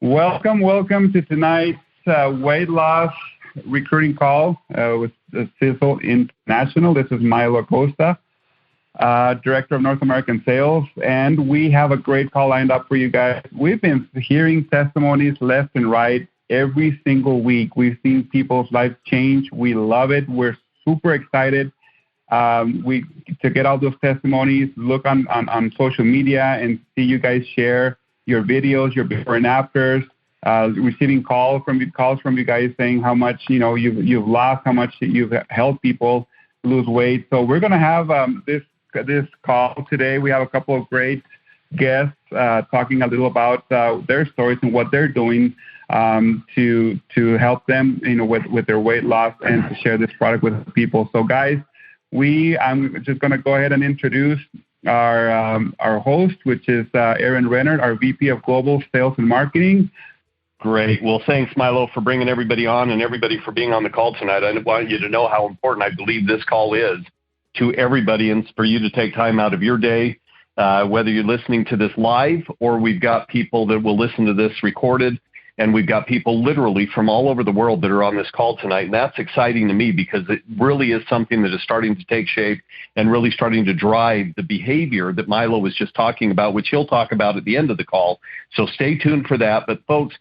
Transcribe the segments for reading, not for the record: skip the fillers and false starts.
Welcome to tonight's weight loss recruiting call with Sizzle International. This is Milo Acosta, Director of North American Sales, and we have a great call lined up for you guys. We've been hearing testimonies left and right every single week. We've seen people's lives change. We love it. We're super excited to get all those testimonies, look on social media and see you guys share your videos, your before and afters, receiving calls from you guys saying how much you've lost, how much you've helped people lose weight. So we're going to have this call today. We have a couple of great guests talking a little about their stories and what they're doing to help them with their weight loss and to share this product with people. So guys, I'm just going to go ahead and introduce our host, which is Rennert, our VP of Global Sales and Marketing. Great. Well, thanks, Milo, for bringing everybody on and everybody for being on the call tonight. I want you to know how important I believe this call is to everybody, and for you to take time out of your day, whether you're listening to this live or we've got people that will listen to this recorded. And we've got people literally from all over the world that are on this call tonight. And that's exciting to me because it really is something that is starting to take shape and really starting to drive the behavior that Milo was just talking about, which he'll talk about at the end of the call. So stay tuned for that. But folks,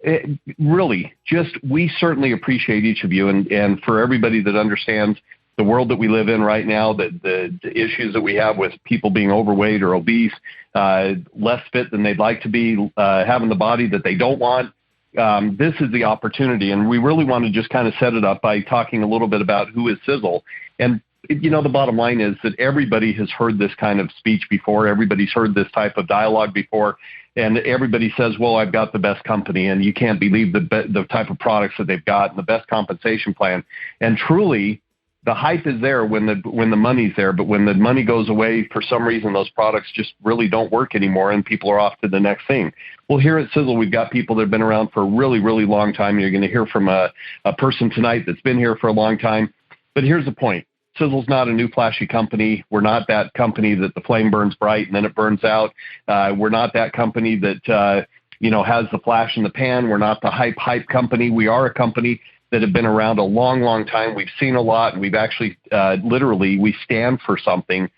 we certainly appreciate each of you. And for everybody that understands the world that we live in right now, the issues that we have with people being overweight or obese, less fit than they'd like to be, having the body that they don't want. This is the opportunity, and we really want to just kind of set it up by talking a little bit about who is Sizzle. And, the bottom line is that everybody has heard this kind of speech before. Everybody's heard this type of dialogue before, and everybody says, well, I've got the best company, and you can't believe the type of products that they've got and the best compensation plan. And truly, the hype is there when the money's there, but when the money goes away, for some reason, those products just really don't work anymore, and people are off to the next thing. Well, here at Sizzle, we've got people that have been around for a really, really long time. You're going to hear from a person tonight that's been here for a long time. But here's the point. Sizzle's not a new flashy company. We're not that company that the flame burns bright and then it burns out. We're not that company that has the flash in the pan. We're not the hype company. We are a company that have been around a long, long time. We've seen a lot, and we've actually literally we stand for something,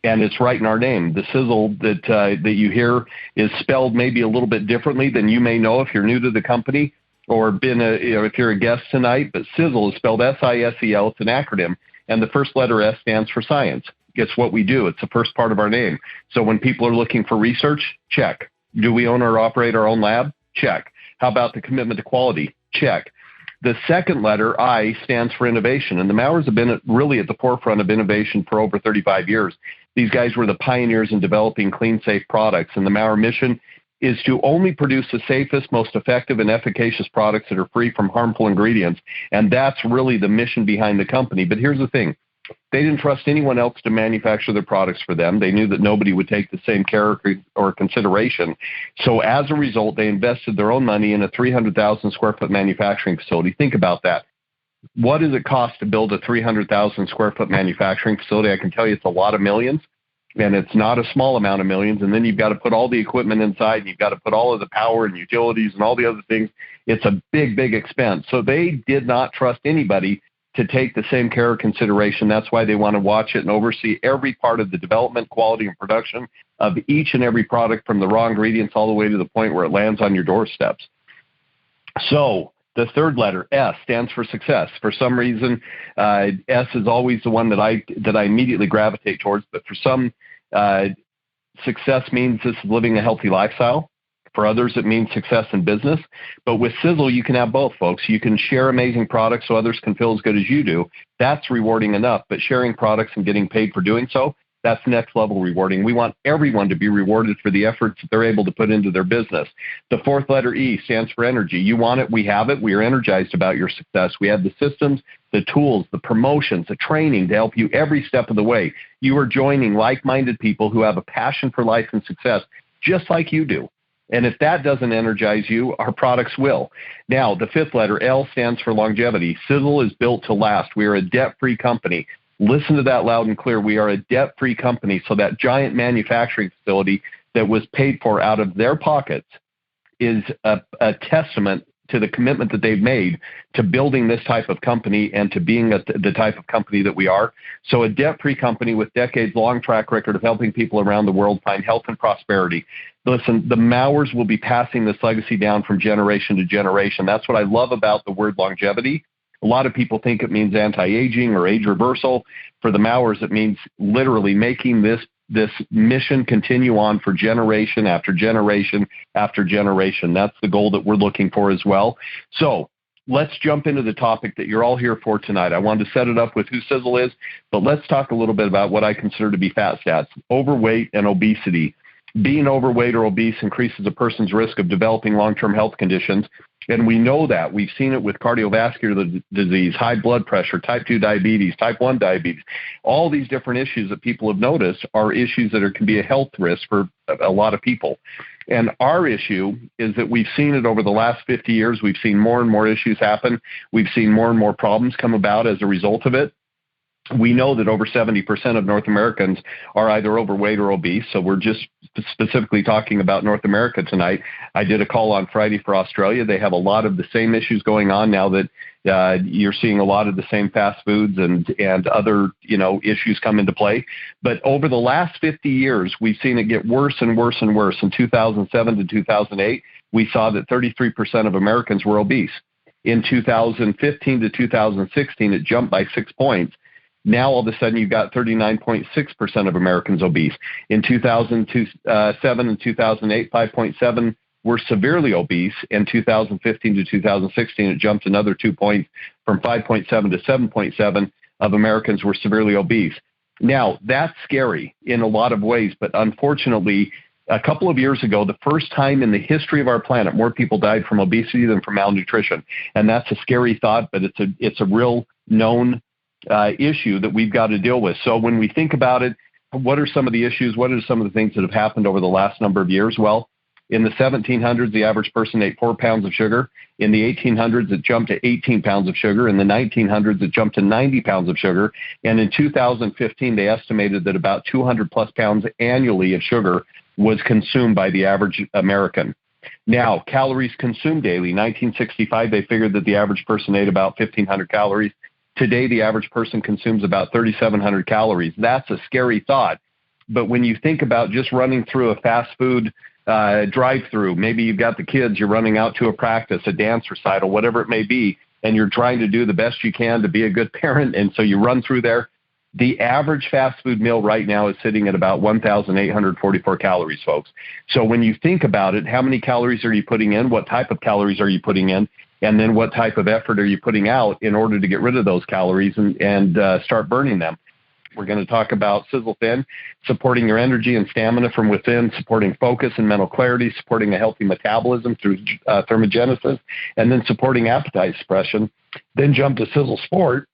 and it's right in our name. The Sizzle that you hear is spelled maybe a little bit differently than you may know if you're new to the company or if you're a guest tonight. But Sizzle is spelled S-I-S-E-L. It's an acronym, and the first letter S stands for science. It's what we do. It's the first part of our name. So when people are looking for research, check. Do we own or operate our own lab? Check. How about the commitment to quality? Check. The second letter, I, stands for innovation, and the Mauers have been really at the forefront of innovation for over 35 years. These guys were the pioneers in developing clean, safe products, and the Mauer mission is to only produce the safest, most effective, and efficacious products that are free from harmful ingredients, and that's really the mission behind the company. But here's the thing. They didn't trust anyone else to manufacture their products for them. They knew that nobody would take the same care or consideration. So as a result, they invested their own money in a 300,000 square foot manufacturing facility. Think about that. What does it cost to build a 300,000 square foot manufacturing facility? I can tell you it's a lot of millions, and it's not a small amount of millions. And then you've got to put all the equipment inside, and you've got to put all of the power and utilities and all the other things. It's a big, big expense. So they did not trust anybody to take the same care or consideration. That's why they want to watch it and oversee every part of the development, quality, and production of each and every product from the raw ingredients all the way to the point where it lands on your doorsteps. So the third letter, S, stands for success. For some reason, S is always the one that I immediately gravitate towards, but for some, success means this is living a healthy lifestyle. For others, it means success in business. But with Sizzle, you can have both, folks. You can share amazing products so others can feel as good as you do. That's rewarding enough. But sharing products and getting paid for doing so, that's next level rewarding. We want everyone to be rewarded for the efforts that they're able to put into their business. The fourth letter, E, stands for energy. You want it, we have it. We are energized about your success. We have the systems, the tools, the promotions, the training to help you every step of the way. You are joining like-minded people who have a passion for life and success, just like you do. And if that doesn't energize you, our products will. Now, the fifth letter, L, stands for longevity. Sizzle is built to last. We are a debt-free company. Listen to that loud and clear. We are a debt-free company. So that giant manufacturing facility that was paid for out of their pockets is a testament to the commitment that they've made to building this type of company and to being the type of company that we are. So a debt-free company with decades-long track record of helping people around the world find health and prosperity. Listen, the Mauers will be passing this legacy down from generation to generation. That's what I love about the word longevity. A lot of people think it means anti-aging or age reversal. For the Mauers, it means literally making this mission continue on for generation after generation after generation. That's the goal that we're looking for as well. So let's jump into the topic that you're all here for tonight. I wanted to set it up with who Sizzle is, but let's talk a little bit about what I consider to be fat stats, overweight and obesity. Being overweight or obese increases a person's risk of developing long-term health conditions. And we know that. We've seen it with cardiovascular disease, high blood pressure, type 2 diabetes, type 1 diabetes. All these different issues that people have noticed are issues that can be a health risk for a lot of people. And our issue is that we've seen it over the last 50 years. We've seen more and more issues happen. We've seen more and more problems come about as a result of it. We know that over 70% of North Americans are either overweight or obese, so we're just specifically talking about North America tonight. I did a call on Friday for Australia. They have a lot of the same issues going on now that you're seeing a lot of the same fast foods and other issues come into play. But over the last 50 years, we've seen it get worse and worse and worse. In 2007 to 2008, we saw that 33% of Americans were obese. In 2015 to 2016, it jumped by 6 points. Now, all of a sudden, you've got 39.6% of Americans obese. In 2007 and 2008, 5.7 were severely obese. In 2015 to 2016, it jumped another 2 points from 5.7 to 7.7 of Americans were severely obese. Now, that's scary in a lot of ways, but unfortunately, a couple of years ago, the first time in the history of our planet, more people died from obesity than from malnutrition. And that's a scary thought, but it's a real known issue that we've got to deal with. So when we think about it, what are some of the issues? What are some of the things that have happened over the last number of years? Well, in the 1700s, the average person ate 4 pounds of sugar. In the 1800s, it jumped to 18 pounds of sugar. In the 1900s, it jumped to 90 pounds of sugar. And in 2015, they estimated that about 200 plus pounds annually of sugar was consumed by the average American. Now, calories consumed daily. 1965, they figured that the average person ate about 1,500 calories. Today, the average person consumes about 3,700 calories. That's a scary thought. But when you think about just running through a fast food drive-through, maybe you've got the kids, you're running out to a practice, a dance recital, whatever it may be, and you're trying to do the best you can to be a good parent, and so you run through there. The average fast food meal right now is sitting at about 1,844 calories, folks. So when you think about it, how many calories are you putting in? What type of calories are you putting in? And then what type of effort are you putting out in order to get rid of those calories and start burning them? We're going to talk about SiselTHIN, supporting your energy and stamina from within, supporting focus and mental clarity, supporting a healthy metabolism through thermogenesis, and then supporting appetite suppression. Then jump to Sizzle Sport,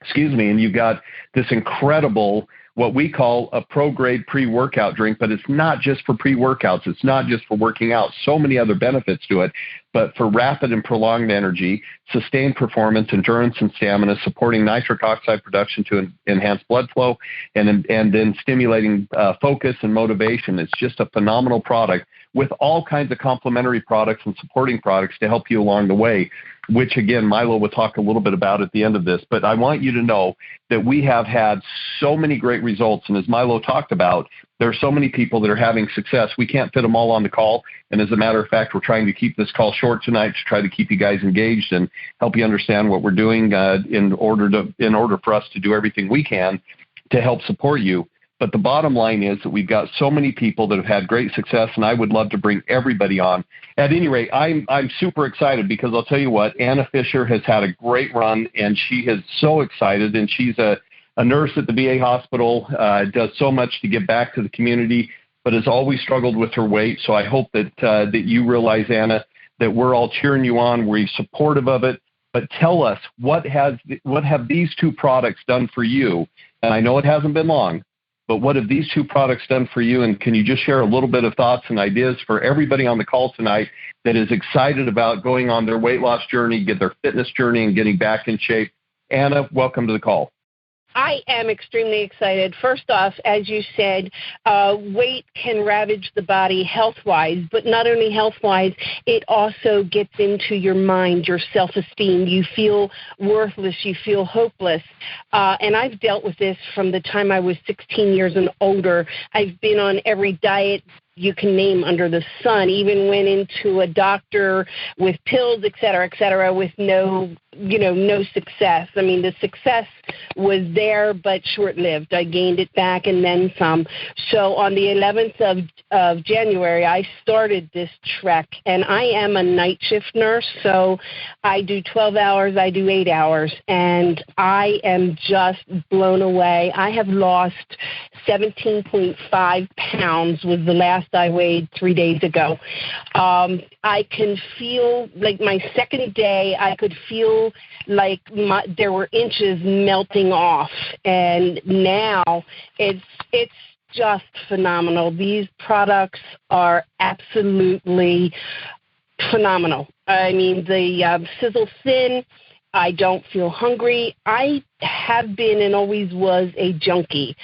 excuse me, and you've got this incredible, what we call a pro-grade pre-workout drink, but it's not just for pre-workouts. It's not just for working out. So many other benefits to it, but for rapid and prolonged energy, sustained performance, endurance, and stamina, supporting nitric oxide production to enhance blood flow, and then stimulating focus and motivation. It's just a phenomenal product with all kinds of complementary products and supporting products to help you along the way, which, again, Milo will talk a little bit about at the end of this. But I want you to know that we have had so many great results. And as Milo talked about, there are so many people that are having success. We can't fit them all on the call. And as a matter of fact, we're trying to keep this call short tonight to try to keep you guys engaged and help you understand what we're doing in order for us to do everything we can to help support you. But the bottom line is that we've got so many people that have had great success, and I would love to bring everybody on. At any rate, I'm super excited because I'll tell you what, Anna Fisher has had a great run, and she is so excited, and she's a nurse at the VA hospital, does so much to give back to the community, but has always struggled with her weight. So I hope that you realize, Anna, that we're all cheering you on. We're supportive of it. But tell us, what have these two products done for you? And I know it hasn't been long, but what have these two products done for you? And can you just share a little bit of thoughts and ideas for everybody on the call tonight that is excited about going on their weight loss journey, get their fitness journey, and getting back in shape? Anna, welcome to the call. I am extremely excited. First off, as you said, weight can ravage the body health-wise, but not only health-wise, it also gets into your mind, your self-esteem. You feel worthless. You feel hopeless. And I've dealt with this from the time I was 16 years and older. I've been on every diet you can name under the sun, even went into a doctor with pills, et cetera, with no success. I mean, the success was there, but short-lived. I gained it back and then some. So on the 11th of January, I started this trek, and I am a night shift nurse, so I do 12 hours, I do 8 hours, and I am just blown away. I have lost 17.5 pounds was the last I weighed 3 days ago. I can feel, like my second day, I could feel like there were inches melting off, and now it's just phenomenal. These products are absolutely phenomenal. I mean, the SiselTHIN, I don't feel hungry. I have been and always was a junkie.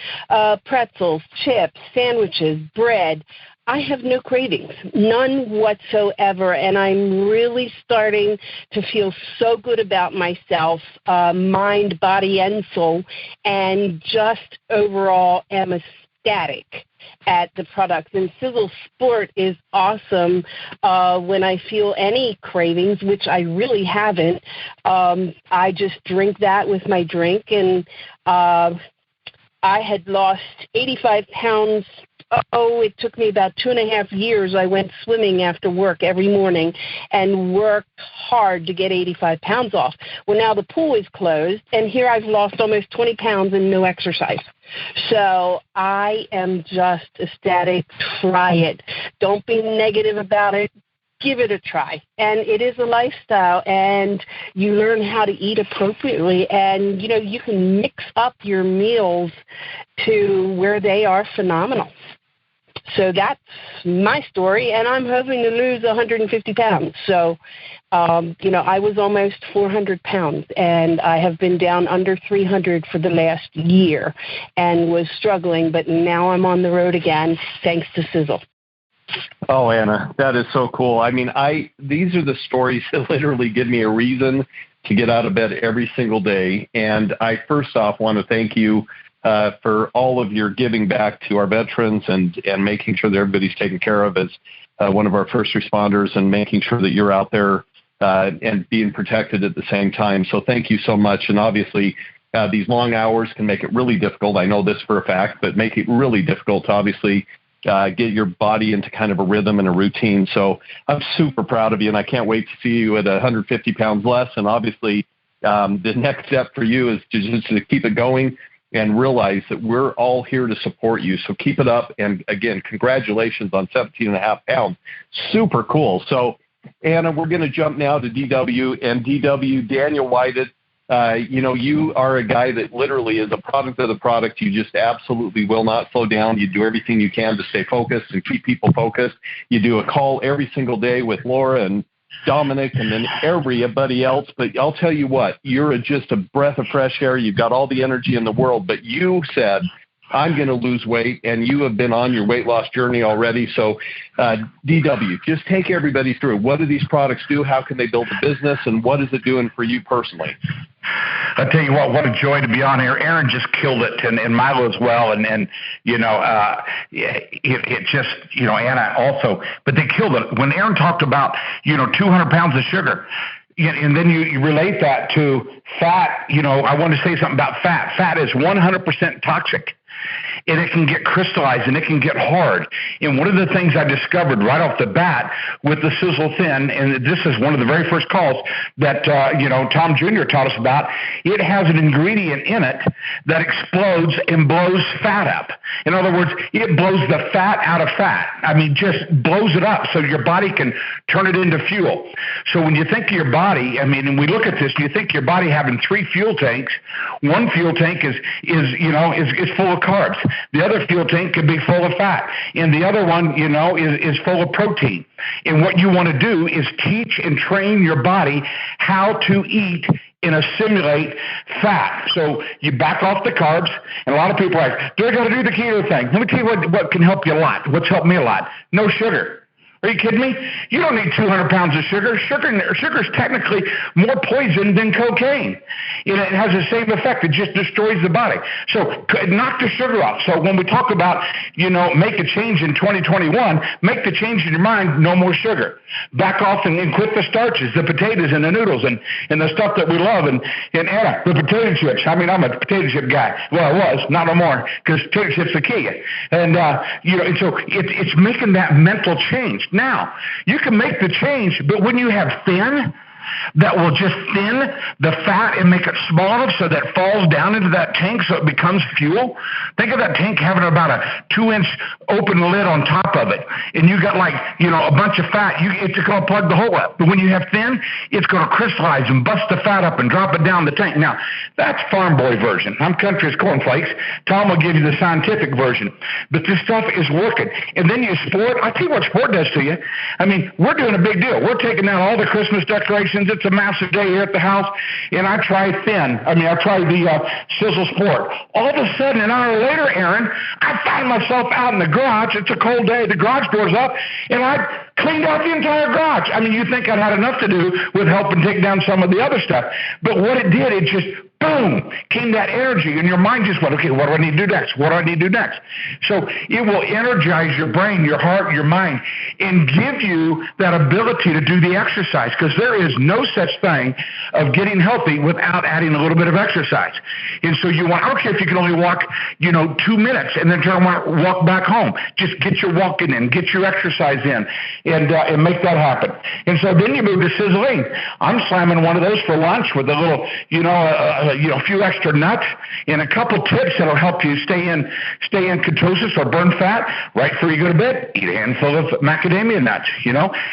Pretzels, chips, sandwiches, bread. I have no cravings, none whatsoever, and I'm really starting to feel so good about myself, mind, body, and soul, and just overall am ecstatic at the products. And Sizzle Sport is awesome when I feel any cravings, which I really haven't. I just drink that with my drink, and I had lost 85 pounds. It took me about 2.5 years. I went swimming after work every morning and worked hard to get 85 pounds off. Well, now the pool is closed, and here I've lost almost 20 pounds and no exercise. So I am just ecstatic. Try it. Don't be negative about it. Give it a try. And it is a lifestyle, and you learn how to eat appropriately, and, you can mix up your meals to where they are phenomenal. So that's my story, and I'm hoping to lose 150 pounds. So, I was almost 400 pounds, and I have been down under 300 for the last year and was struggling, but now I'm on the road again, thanks to Sizzle. Oh, Anna, that is so cool. I mean, these are the stories that literally give me a reason to get out of bed every single day. And I first off want to thank you for all of your giving back to our veterans and making sure that everybody's taken care of as one of our first responders, and making sure that you're out there and being protected at the same time. So thank you so much. And obviously, these long hours can make it really difficult. I know this for a fact, but make it really difficult to obviously get your body into kind of a rhythm and a routine. So I'm super proud of you, and I can't wait to see you at 150 pounds less. And obviously, the next step for you is just to keep it going and realize that we're all here to support you. So keep it up. And again, congratulations on 17.5 pounds. Super cool. So Anna, we're going to jump now to DW, and DW, Daniel Whited. You are a guy that literally is a product of the product. You just absolutely will not slow down. You do everything you can to stay focused and keep people focused. You do a call every single day with Laura and Dominic and then everybody else. But I'll tell you what, you're just a breath of fresh air. You've got all the energy in the world. But you said, I'm going to lose weight, and you have been on your weight loss journey already. So, DW, just take everybody through. What do these products do? How can they build a business? And what is it doing for you personally? I tell you what a joy to be on here. Aaron just killed it, and Milo as well, and it just, Anna also, but they killed it. When Aaron talked about, 200 pounds of sugar, and then you relate that to fat, I want to say something about fat. Fat is 100% toxic. And it can get crystallized, and it can get hard. And one of the things I discovered right off the bat with the SiselTHIN, and this is one of the very first calls that, Tom Jr. taught us about, it has an ingredient in it that explodes and blows fat up. In other words, it blows the fat out of fat. I mean, just blows it up so your body can turn it into fuel. So when you think of your body, and we look at this, you think your body having 3 fuel tanks. One fuel tank is full of carbs. The other fuel tank could be full of fat. And the other one, is full of protein. And what you want to do is teach and train your body how to eat and assimilate fat. So you back off the carbs, and a lot of people are like, do I got to do the keto thing? Let me tell you what can help you a lot. What's helped me a lot? No sugar. Are you kidding me? You don't need 200 pounds of sugar. Sugar is technically more poison than cocaine. It has the same effect. It just destroys the body. So knock the sugar off. So when we talk about, make a change in 2021, make the change in your mind, no more sugar. Back off and quit the starches, the potatoes and the noodles and the stuff that we love. And Anna, the potato chips. I mean, I'm a potato chip guy. Well, I was, not no more, because potato chips are key. And, and so it's making that mental change. Now, you can make the change, but when you have thin, that will just thin the fat and make it smaller so that it falls down into that tank so it becomes fuel. Think of that tank having about a 2-inch open lid on top of it. And you got a bunch of fat. It's going to plug the hole up. But when you have thin, it's going to crystallize and bust the fat up and drop it down the tank. Now, that's farm boy version. I'm country as cornflakes. Tom will give you the scientific version. But this stuff is working. And then you sport. I tell you what sport does to you. I mean, we're doing a big deal. We're taking down all the Christmas decorations. It's a massive day here at the house, and I tried I tried the Sizzle Sport. All of a sudden, an hour later, Aaron, I find myself out in the garage. It's a cold day. The garage door's up, and I cleaned out the entire garage. I mean, you think I'd had enough to do with helping take down some of the other stuff, but what it did, it just boom, came that energy, and your mind just went, okay, what do I need to do next? What do I need to do next? So it will energize your brain, your heart, your mind, and give you that ability to do the exercise, because there is no such thing of getting healthy without adding a little bit of exercise. And so I don't care if you can only walk, 2 minutes and then turn around, walk back home. Just get your walking in, get your exercise in, and make that happen. And so then you move to SiselTHIN. I'm slamming one of those for lunch with a little, a few extra nuts and a couple tips that'll help you stay in ketosis or burn fat right before you go to bed. Eat a handful of macadamia nuts,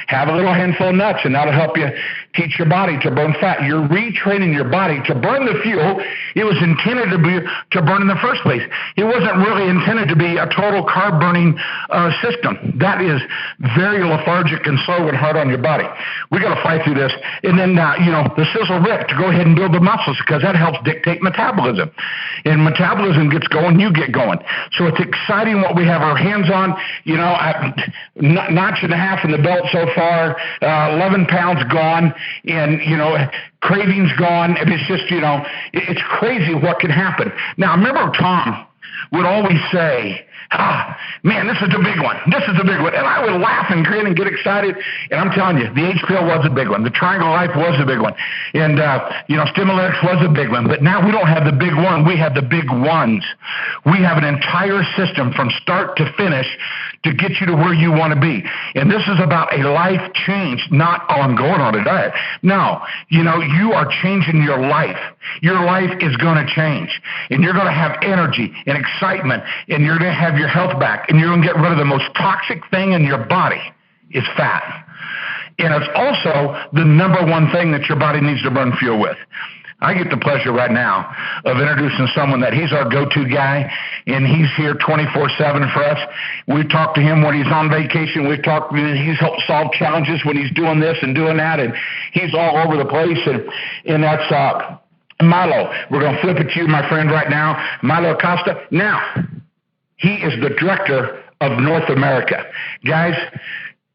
have a little handful of nuts, and that'll help you teach your body to burn fat. You're retraining your body to burn the fuel it was intended to burn in the first place. It wasn't really intended to be a total carb burning system. That is very lethargic and slow and hard on your body. We got to fight through this. And then, the Sizzle Rip to go ahead and build the muscles, because that helps dictate metabolism. And metabolism gets going, you get going. So it's exciting what we have our hands on. Notch and a half in the belt so far, 11 pounds gone, and, cravings gone. And it's just, it's crazy what can happen. Now, I remember Tom would always say, man, this is the big one. This is the big one. And I would laugh and grin and get excited. And I'm telling you, the H pill was a big one. The Triangle Life was a big one. And, Stimulix was a big one. But now we don't have the big one. We have the big ones. We have an entire system from start to finish to get you to where you want to be. And this is about a life change, not, I'm going on a diet. No, you are changing your life. Your life is going to change. And you're going to have energy and excitement, and you're going to have your health back, and you're going to get rid of the most toxic thing in your body is fat. And it's also the number one thing that your body needs to burn fuel with. I get the pleasure right now of introducing someone that he's our go-to guy, and he's here 24/7 for us. We talk to him when he's on vacation. He's helped solve challenges when he's doing this and doing that, and he's all over the place. And that's Milo. We're going to flip it to you, my friend, right now. Milo Acosta. Now, he is the director of North America. Guys,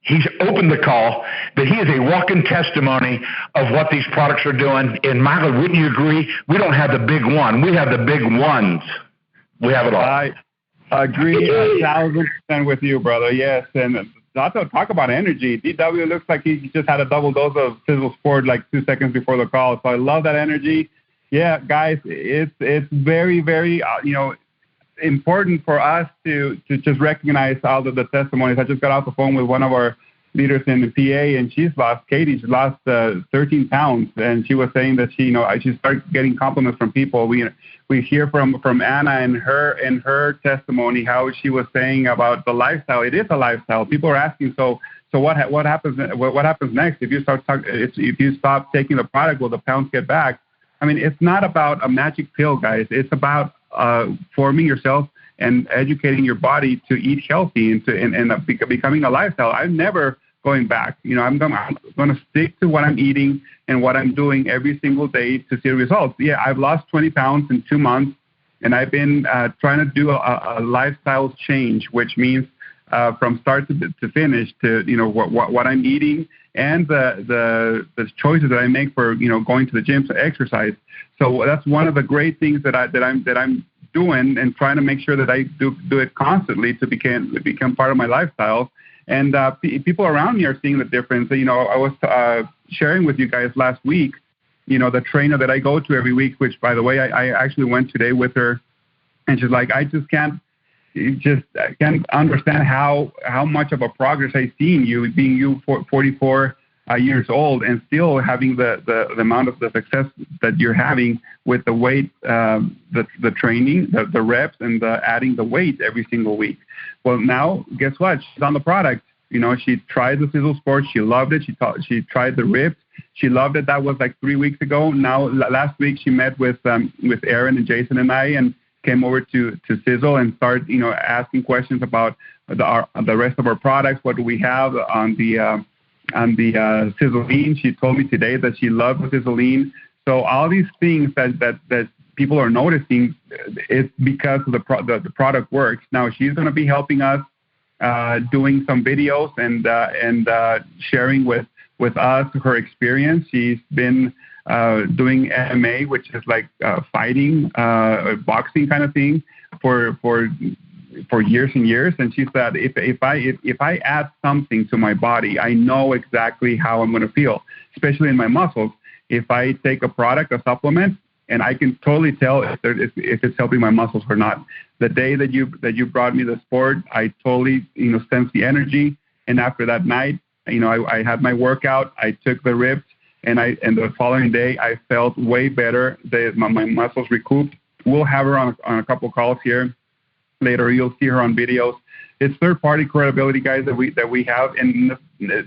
he's opened the call, but he is a walking testimony of what these products are doing. And Milo, wouldn't you agree? We don't have the big one. We have the big ones. We have it all. I agree 1,000% with you, brother. Yes. And not to talk about energy. DW looks like he just had a double dose of Sizzle Sport like 2 seconds before the call. So I love that energy. Yeah, guys, it's very, very, important for us to just recognize all of the testimonies. I just got off the phone with one of our leaders in the PA, and she's lost 13 pounds, and she was saying that she started getting compliments from people. We hear from Anna and her testimony how she was saying about the lifestyle. It is a lifestyle. People are asking, so what happens next if you stop taking the product? Will the pounds get back? I mean, it's not about a magic pill, guys. It's about forming yourself and educating your body to eat healthy and becoming a lifestyle. I've never going back. I'm gonna stick to what I'm eating and what I'm doing every single day to see results. Yeah, I've lost 20 pounds in 2 months, and I've been trying to do a lifestyle change, which means from start to finish to what I'm eating and the choices that I make for going to the gym to exercise. So that's one of the great things that I'm doing and trying to make sure that I do it constantly to become part of my lifestyle. And people around me are seeing the difference. I was sharing with you guys last week, the trainer that I go to every week, which, by the way, I actually went today with her, and she's like, I can't understand how much of a progress I see in you, being you 44 years old and still having the amount of the success that you're having with the weight, the training, the reps, and the adding the weight every single week. Well, now guess what? She's on the product. She tried the Sizzle Sport. She loved it. She tried the Ripped. She loved it. That was like 3 weeks ago. Now last week she met with Aaron and Jason and I and came over to Sizzle and started asking questions about the rest of our products. What do we have on the SiselTHIN? She told me today that she loved the SiselTHIN. So all these things that people are noticing, it's because of the product works. Now she's going to be helping us doing some videos and sharing with us her experience. She's been doing MMA, which is like fighting, boxing kind of thing for years and years. And she said, if I add something to my body, I know exactly how I'm going to feel, especially in my muscles. If I take a product, a supplement, and I can totally tell if it's helping my muscles or not. The day that you brought me the sport, I totally sense the energy. And after that night, I had my workout. I took the Ripped, and the following day I felt way better. My muscles recouped. We'll have her on a couple calls here later. You'll see her on videos. It's third-party credibility, guys, that we have, and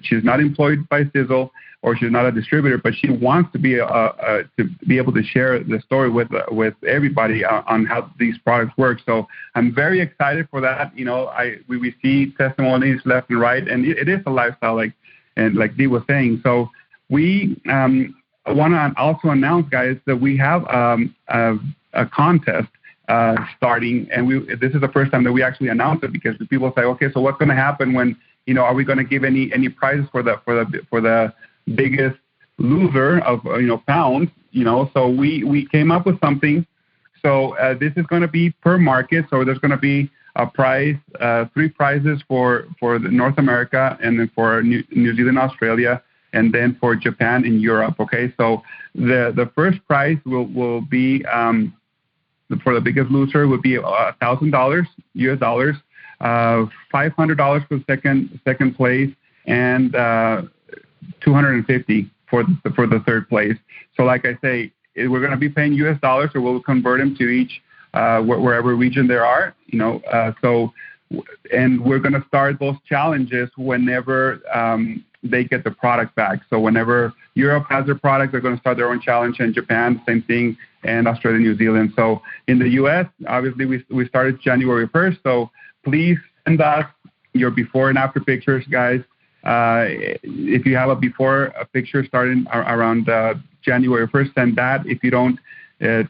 she's not employed by Sizzle or she's not a distributor, but she wants to be able to share the story with everybody on how these products work. So I'm very excited for that. We see testimonies left and right, and it is a lifestyle, like Dee was saying. So we want to also announce, guys, that we have a contest starting, and this is the first time that we actually announced it, because people say, okay, so what's going to happen when are we going to give any prizes for the biggest loser of pounds? So we came up with something. So this is going to be per market. So there's going to be a prize, 3 prizes for North America, and then for New Zealand, Australia, and then for Japan and Europe. Okay, so the first prize will be for the biggest loser would be $1,000 US dollars, $500 for second place, and $250 for the third place. So like I say, we're going to be paying US dollars, or we'll convert them to each wherever region there are. And we're going to start those challenges whenever they get the product back. So whenever Europe has their product, they're going to start their own challenge, and Japan, same thing, and Australia, New Zealand. So in the U.S., obviously, we started January 1st. So please send us your before and after pictures, guys. If you have a before picture starting around January 1st, send that. If you don't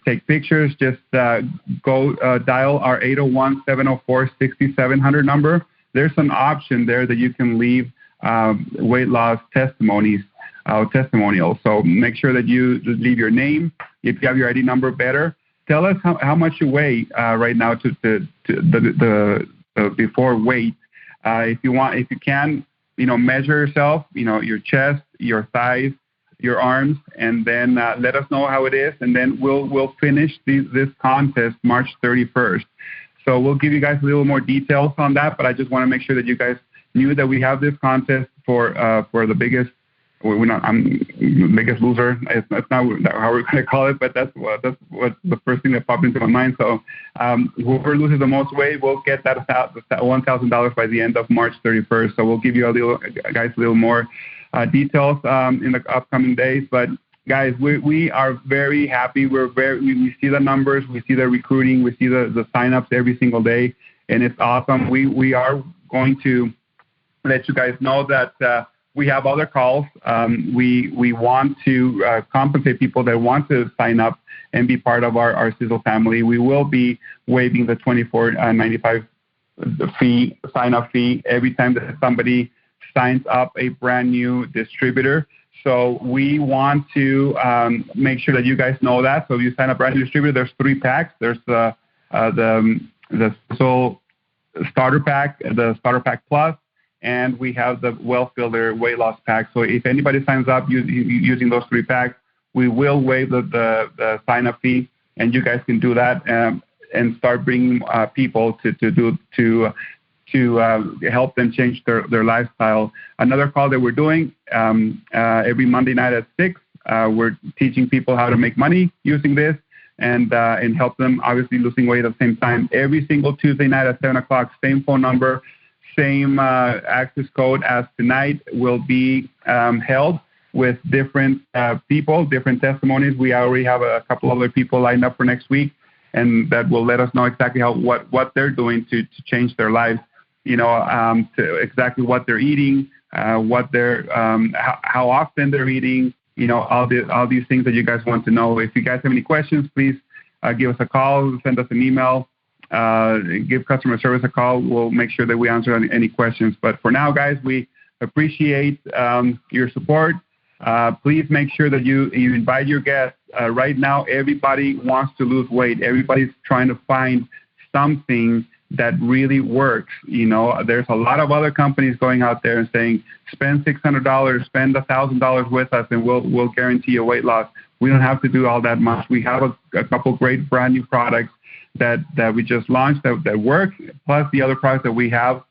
take pictures, just go dial our 801-704-6700 number. There's an option there that you can leave weight loss testimonials. So make sure that you leave your name. If you have your ID number, better. Tell us how much you weigh right now to the before weight. If you can, measure yourself, your chest, your thighs, your arms, and then let us know how it is, and then we'll finish this contest March 31st. So we'll give you guys a little more details on that, but I just want to make sure that you guys knew that we have this contest for the biggest. Biggest loser. It's not how we're going to call it, but that's what the first thing that popped into my mind. So whoever loses the most weight will get that $1,000 by the end of March 31st. So we'll give you a little more details in the upcoming days. But guys, we are very happy. We see the numbers, we see the recruiting, we see the signups every single day, and it's awesome. We are going to let you guys know that we have other calls. We want to compensate people that want to sign up and be part of our Sisel family. We will be waiving the $24.95 sign-up fee every time that somebody signs up a brand new distributor. So we want to make sure that you guys know that. So if you sign up a brand new distributor, there's 3 packs. There's the Sisel Starter Pack, the Starter Pack Plus, and we have the Well Filler Weight Loss Pack. So if anybody signs up using those 3 packs, we will waive the sign-up fee, and you guys can do that and start bringing people to help them change their lifestyle. Another call that we're doing every Monday night at 6, we're teaching people how to make money using this and help them obviously losing weight at the same time. Every single Tuesday night at 7 o'clock, same phone number, same access code as tonight will be held with different people, different testimonies. We already have a couple other people lined up for next week, and that will let us know exactly what they're doing to change their lives. To exactly what they're eating, what they're how often they're eating. All these things that you guys want to know. If you guys have any questions, please give us a call, send us an email, give customer service a call. We'll make sure that we answer any questions. But for now, guys, we appreciate your support. Please make sure that you invite your guests. Right now, everybody wants to lose weight. Everybody's trying to find something that really works. There's a lot of other companies going out there and saying, spend $600, spend $1,000 with us, and we'll guarantee you weight loss. We don't have to do all that much. We have a couple great brand new products that we just launched that work, plus the other products that we have,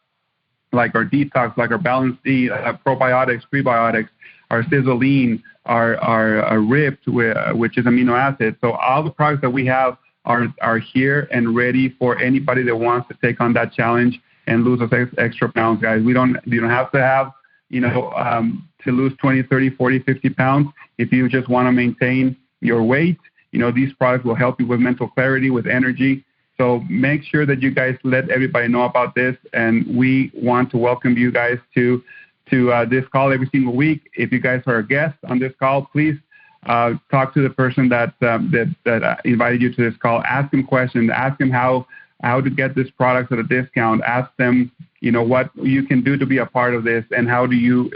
like our detox, like our Balance D, probiotics, prebiotics, our SiselTHIN, our Ripped, which is amino acids. So all the products that we have are here and ready for anybody that wants to take on that challenge and lose those extra pounds, guys. You don't have to have, to lose 20, 30, 40, 50 pounds. If you just want to maintain your weight, these products will help you with mental clarity, with energy. So make sure that you guys let everybody know about this. And we want to welcome you guys to this call every single week. If you guys are a guest on this call, please talk to the person that invited you to this call. Ask them questions. Ask them how to get this product at a discount. Ask them, what you can do to be a part of this, and how do you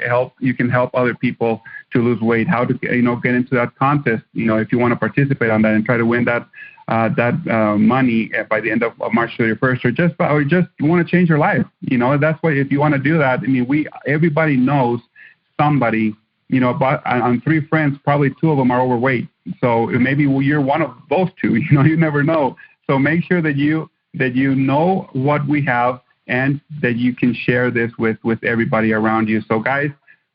help other people to lose weight. How to get into that contest. If you want to participate on that and try to win that money by the end of March 31st, or just want to change your life. That's why if you want to do that. Everybody knows somebody. On 3 friends, probably 2 of them are overweight. So maybe you're one of those 2. You never know. So make sure that you know what we have and that you can share this with everybody around you. So guys,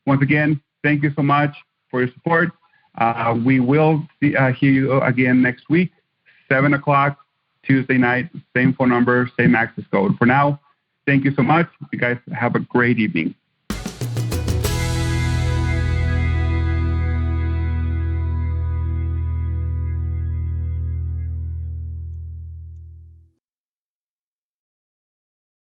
once again, thank you so much for your support. We will hear you again next week, 7 o'clock, Tuesday night, same phone number, same access code. For now, thank you so much. You guys have a great evening.